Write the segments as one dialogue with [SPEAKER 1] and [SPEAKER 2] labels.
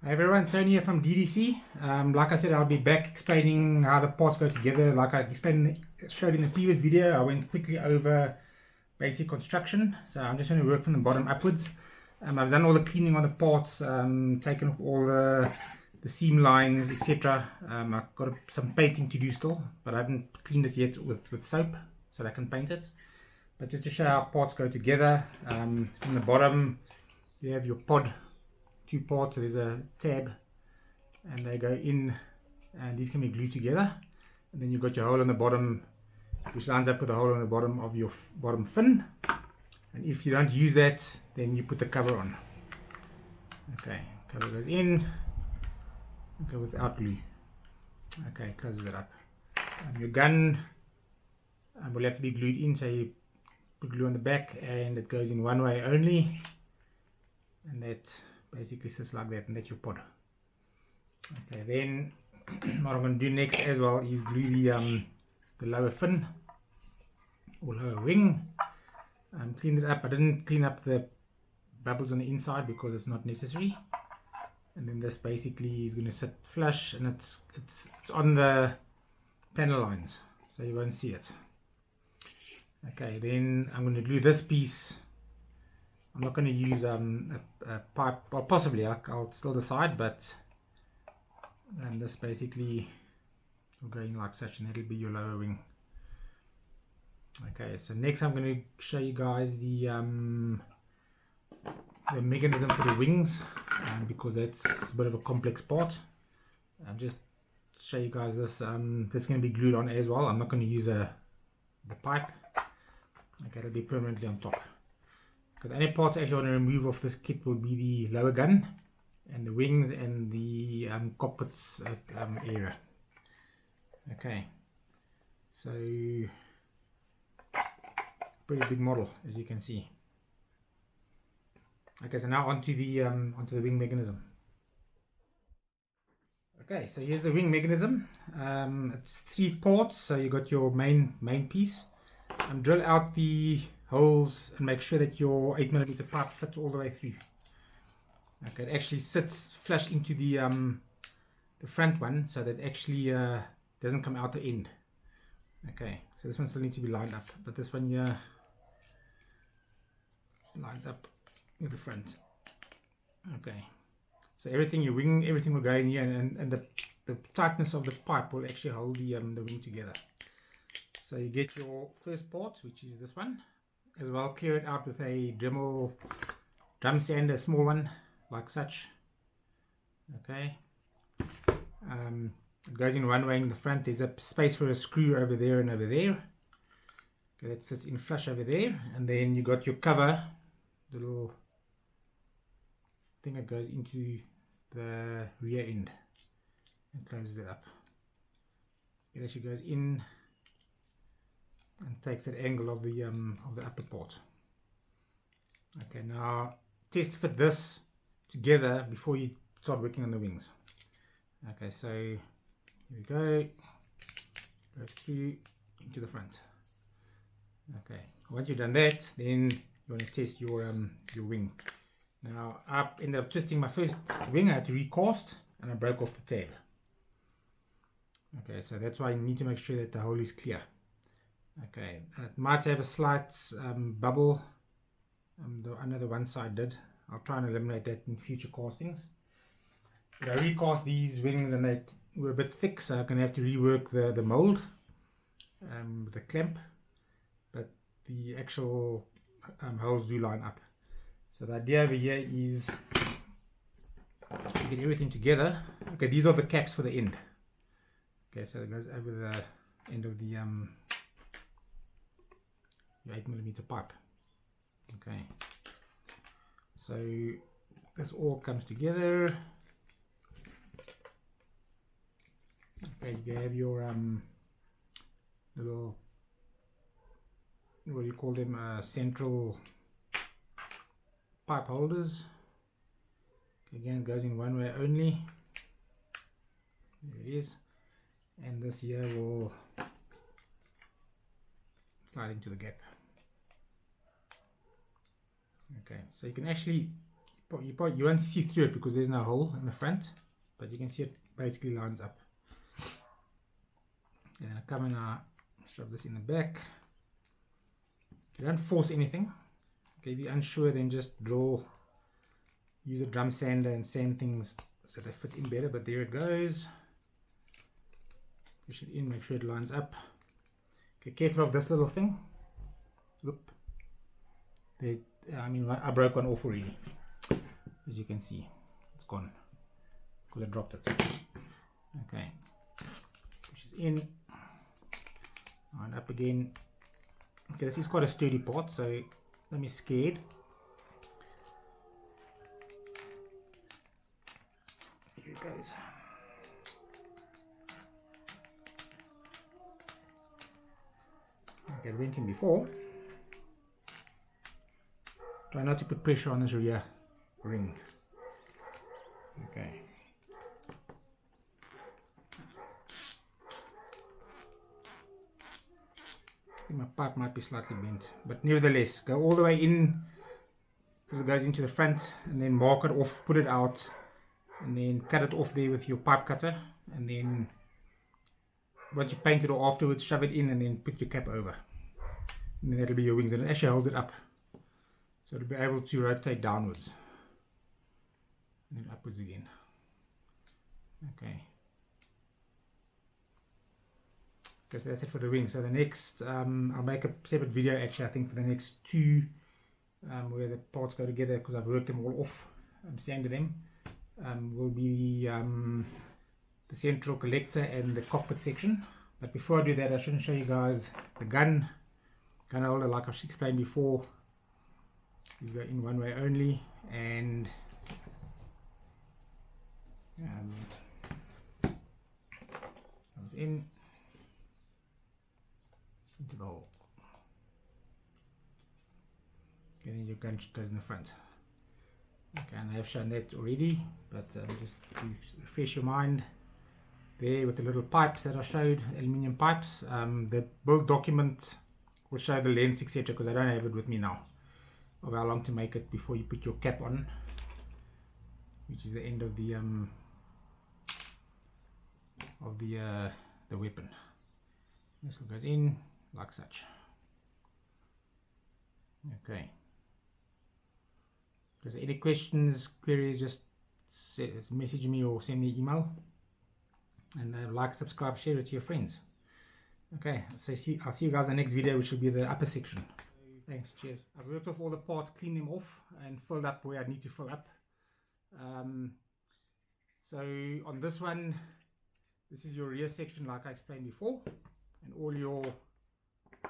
[SPEAKER 1] Hi everyone, Tony here from DDC. Like I said, I'll be back explaining how the parts go together. Like I showed in the previous video, I went quickly over basic construction. So I'm just going to work from the bottom upwards. I've done all the cleaning on the parts, taken off all the seam lines, etc. I've got some painting to do still, but I haven't cleaned it yet with soap, so that I can paint it. But just to show how parts go together, from the bottom you have your pod. Two parts, so there's a tab and they go in, and these can be glued together, and then you've got your hole on the bottom which lines up with the hole on the bottom of your bottom fin, and if you don't use that then you put the cover on. Okay, cover goes in, okay, without glue. Okay, closes it up. Your gun will have to be glued in, so you put glue on the back and it goes in one way only, and that basically sits like that, and that's your pod. Okay, then what I'm going to do next as well is glue the lower fin or lower wing. Cleaned it up. I didn't clean up the bubbles on the inside because it's not necessary. And then this basically is going to sit flush, and it's on the panel lines, so you won't see it. Okay, then I'm going to glue this piece. I'm not going to use a pipe, well, possibly I'll still decide, but this basically will go in like such, and that'll be your lower wing. Okay, so next I'm going to show you guys the mechanism for the wings, because that's a bit of a complex part. I'll just show you guys this. This is going to be glued on as well. I'm not going to use the pipe. Okay, it'll be permanently on top. The only parts I actually want to remove off this kit will be the lower gun and the wings and the cockpits area. Okay, so pretty big model, as you can see. Okay, so now onto the wing mechanism. Okay, so here's the wing mechanism. It's 3 parts, so you got your main piece. Drill out the holes and make sure that your 8mm pipe fits all the way through. Okay, it actually sits flush into the front one, so that actually doesn't come out the end. Okay, so this one still needs to be lined up, but this one here lines up with the front. Okay, so everything will go in here, and the tightness of the pipe will actually hold the wing together. So you get your first part, which is this one. As well, clear it out with a drum sander, a small one like such. Okay, it goes in one way in the front. There's a space for a screw over there and over there. Okay, that sits in flush over there, and then you got your cover, the little thing that goes into the rear end and closes it up. It actually goes in and takes that angle of the upper part. Okay, now test fit this together before you start working on the wings. Okay, so here we go through into the front. Okay, once you've done that, then you want to test your wing. Now I ended up twisting my first wing. I had to recast, and I broke off the tab. Okay, so that's why you need to make sure that the hole is clear. Okay, it might have a slight bubble. I know the one side did. I'll try and eliminate that in future castings. But I recast these wings, and they were a bit thick, so I'm going to have to rework the mold, the clamp. But the actual holes do line up. So the idea over here is to get everything together. Okay, these are the caps for the end. Okay, so it goes over the end of the your 8mm pipe. Okay, so this all comes together. Okay, you have your little, what do you call them, central pipe holders. Again, it goes in one way only. There it is, and this here will slide into the gap. Okay, so you can actually you won't see through it because there's no hole in the front, but you can see it basically lines up. And then I come and I shove this in the back. You don't force anything. Okay, if you're unsure, then just use a drum sander and sand things so they fit in better. But there it goes. Push it in, make sure it lines up. Okay, careful of this little thing. Oop. I broke one off already. As you can see, it's gone because I dropped it. Okay, push it in, and up again. Okay, this is quite a sturdy part, so don't be scared. Here it goes. Okay, I went in before. Try not to put pressure on this rear ring. Okay. I think my pipe might be slightly bent, but nevertheless, go all the way in till it goes into the front, and then mark it off, put it out, and then cut it off there with your pipe cutter, and then once you paint it all afterwards, shove it in, and then put your cap over, and then that'll be your wings, and it actually holds it up. So to be able to rotate downwards and then upwards again. Okay. Okay, so that's it for the wing. So the next, I'll make a separate video actually, I think, for the next two, where the parts go together, because I've worked them all off, sanded them, will be the central collector and the cockpit section. But before I do that, I shouldn't show you guys the gun holder, like I've explained before. These go in one way only, and comes into the hole. Okay, then your gun goes in the front. Okay, and I have shown that already, but just to refresh your mind, there with the little pipes that I showed, aluminium pipes. The build document will show the lengths, etc., because I don't have it with me now, of how long to make it before you put your cap on, which is the end of the weapon. This goes in like such. Okay. If there's any questions, queries, just message me or send me an email, and like, subscribe, share it to your friends. Okay, so I'll see you guys in the next video, which will be the upper section. Thanks, cheers. I've worked off all the parts, cleaned them off, and filled up where I need to fill up. So on this one, this is your rear section, like I explained before, and all your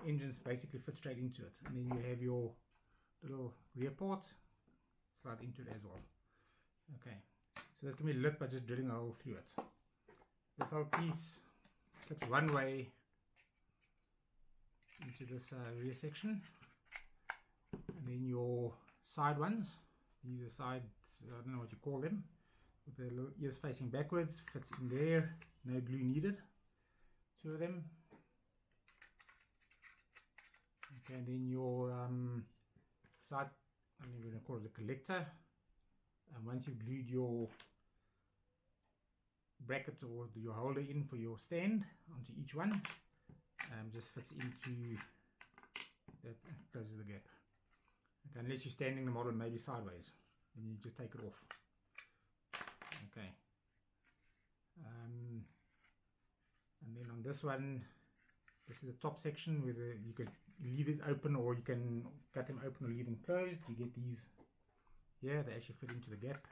[SPEAKER 1] engines basically fit straight into it. And then you have your little rear part, slides into it as well. Okay, so this can be lit by just drilling a hole through it. This whole piece slips one way into this rear section. And then your side ones, these are sides, I don't know what you call them, with the little ears facing backwards, fits in there, no glue needed, two of them. Okay, and then your side, I'm going to call it the collector, and once you've glued your brackets or your holder in for your stand onto each one, just fits into that and closes the gap. Okay, unless you're standing the model maybe sideways, then you just take it off. Okay, and then on this one, this is the top section where you could leave this open, or you can cut them open or leave them closed. You get these here, they actually fit into the gap.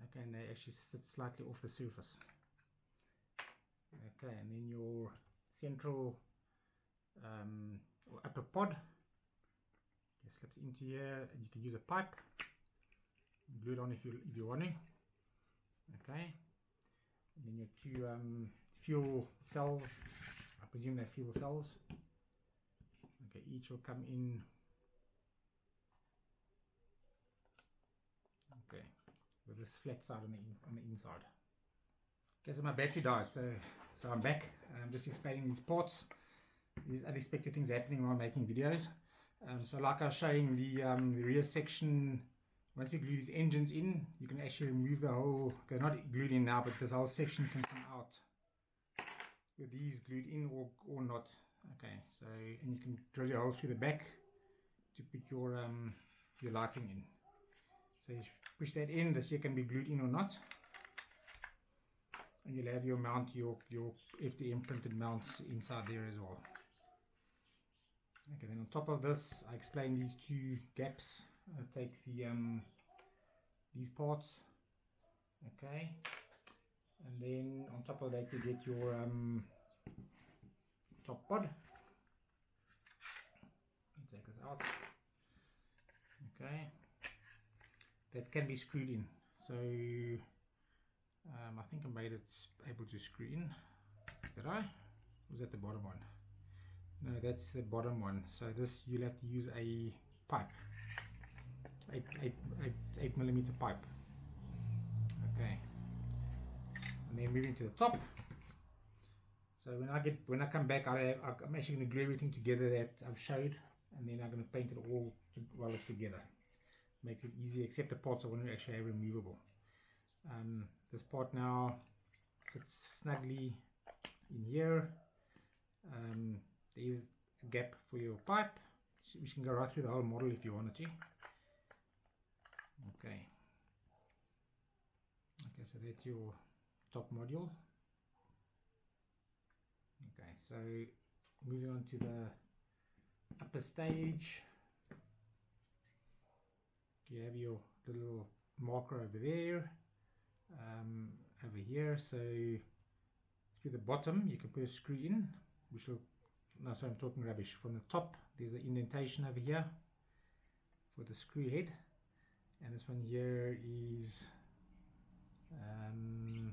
[SPEAKER 1] Okay, and they actually sit slightly off the surface. Okay, and then your central or upper pod, it slips into here, and you can use a pipe, glue it on if you want to. Okay, and then your two fuel cells, I presume they're fuel cells. Okay, each will come in. Okay, with this flat side on the inside. Okay, so my battery died, so I'm back. I'm just explaining these parts, these unexpected things happening while making videos. So like I was showing, the rear section once you glue these engines in, you can actually remove the whole, they're not glued in now, but this whole section can come out with these glued in or not. Okay, so, and you can drill your hole through the back to put your lighting in. So you push that in, this here can be glued in or not. And you'll have your mount, your FDM printed mounts inside there as well. Okay, then on top of this, I explain these two gaps. I'll take the these parts. Okay, and then on top of that you get your top pod. Take this out. Okay, that can be screwed in. So I think I made it able to screw in. Did I? Or was that the bottom one? No, that's the bottom one. So this, you'll have to use a pipe, 8mm pipe. Okay, and then moving to the top. So when I come back, I'm actually going to glue everything together that I've showed, and then I'm going to paint it all well together. Makes it easy, except the parts I want to actually have removable. This part now sits snugly in here. There is a gap for your pipe, which can go right through the whole model if you wanted to. Okay. Okay, so that's your top module. Okay, so moving on to the upper stage. You have your little marker over there, over here. So to the bottom you can put a screw in, which will, no, sorry, I'm talking rubbish. From the top there's an indentation over here for the screw head, and this one here is you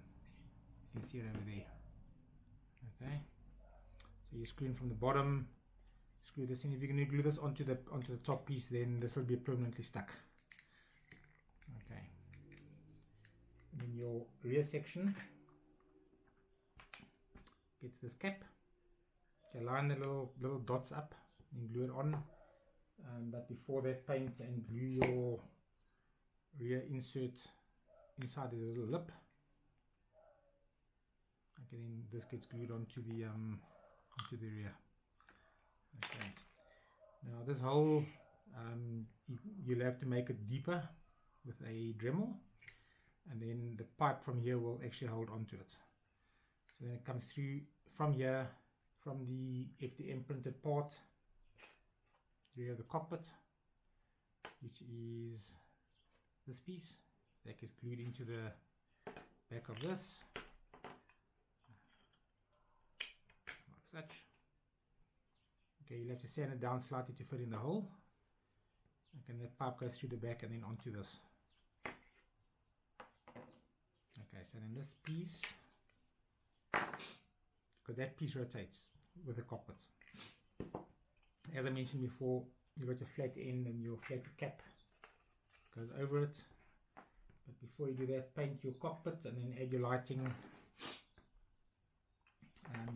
[SPEAKER 1] can see it over there. Okay, so you screw in from the bottom, screw this in. If you're going to glue this onto the top piece, then this will be permanently stuck. Okay, and then your rear section gets this cap. Okay, line the little dots up and glue it on, but before that, paint and glue your rear insert. Inside there's a little lip. Okay, then this gets glued onto the rear. Okay, now this hole you'll have to make it deeper with a Dremel, and then the pipe from here will actually hold onto it. So then it comes through from here, from the FDM printed part. You have the cockpit, which is this piece that gets glued into the back of this, like such. Okay, you'll have to sand it down slightly to fit in the hole. Okay, and that pipe goes through the back and then onto this. Okay, so then this piece, because that piece rotates with the cockpit. As I mentioned before, you've got your flat end and your flat cap goes over it. But before you do that, paint your cockpit and then add your lighting.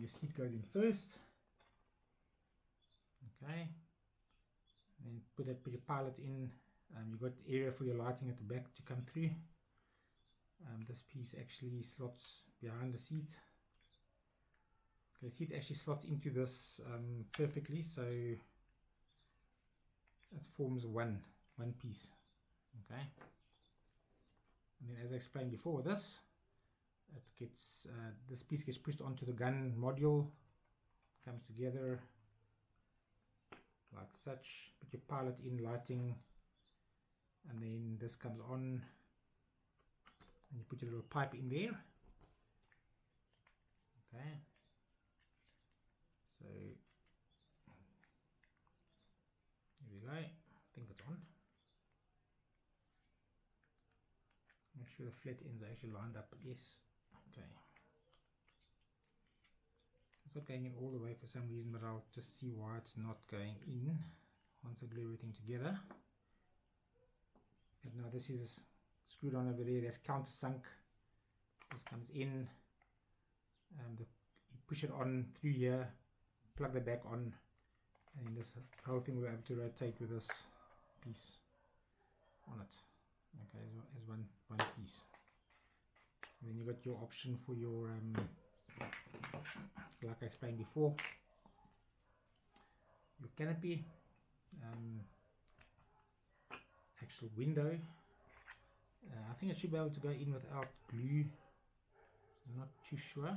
[SPEAKER 1] Your seat goes in first. Okay, and put your pilot in. You've got area for your lighting at the back to come through. This piece actually slots behind the seat. Okay, the seat actually slots into this perfectly, so it forms one piece. Okay, and then as I explained before, this piece gets pushed onto the gun module, comes together like such. Put your pilot in, lighting, and then this comes on, and you put your little pipe in there. Okay, so here we go. I think it's on. Make sure the flat ends are actually lined up. Yes. Okay, it's not going in all the way for some reason, but I'll just see why it's not going in once I glue everything together. But now this is screwed on over there. That's countersunk. This comes in, and you push it on through here, plug the back on, and this whole thing will be able to rotate with this piece on it. okay, as one piece. And then you got your option for your like I explained before, your canopy, actual window. I think it should be able to go in without glue. I'm not too sure.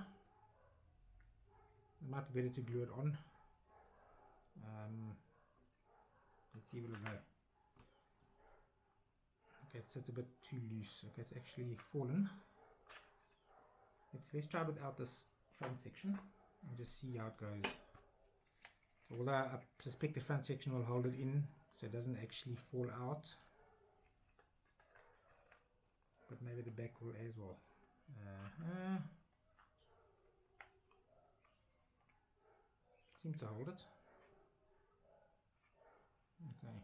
[SPEAKER 1] It might be better to glue it on. Let's see, will it go? Okay, it's a bit too loose. Okay, it's actually fallen. Let's try without this front section and just see how it goes. Although I suspect the front section will hold it in so it doesn't actually fall out, but maybe the back will as well. Seems to hold it. Okay,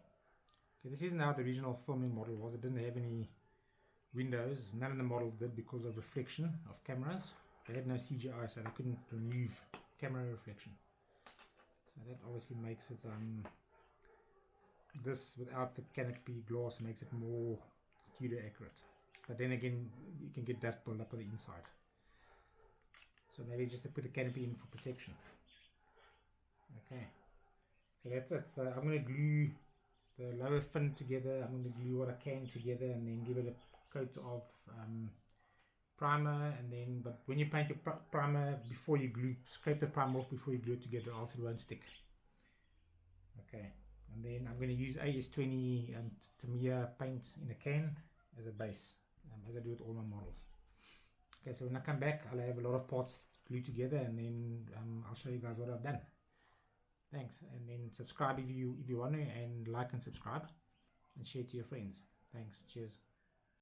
[SPEAKER 1] this isn't how the original filming model was. It didn't have any windows. None of the models did because of reflection of cameras. They had no CGI, so they couldn't remove camera reflection. So that obviously makes it, this without the canopy glass makes it more studio accurate. But then again, you can get dust build up on the inside. So maybe just to put the canopy in for protection. Okay, so that's it. So I'm going to glue the lower fin together. I'm going to glue what I can together and then give it a coat of primer. And then, but when you paint your primer, before you glue, scrape the primer off before you glue it together, else it won't stick. Okay, and then I'm going to use AS20 and Tamiya paint in a can as a base, as I do with all my models. Okay, so when I come back, I'll have a lot of parts glued together, and then I'll show you guys what I've done. Thanks, and then subscribe if you want to, and like and subscribe, and share to your friends. Thanks, cheers.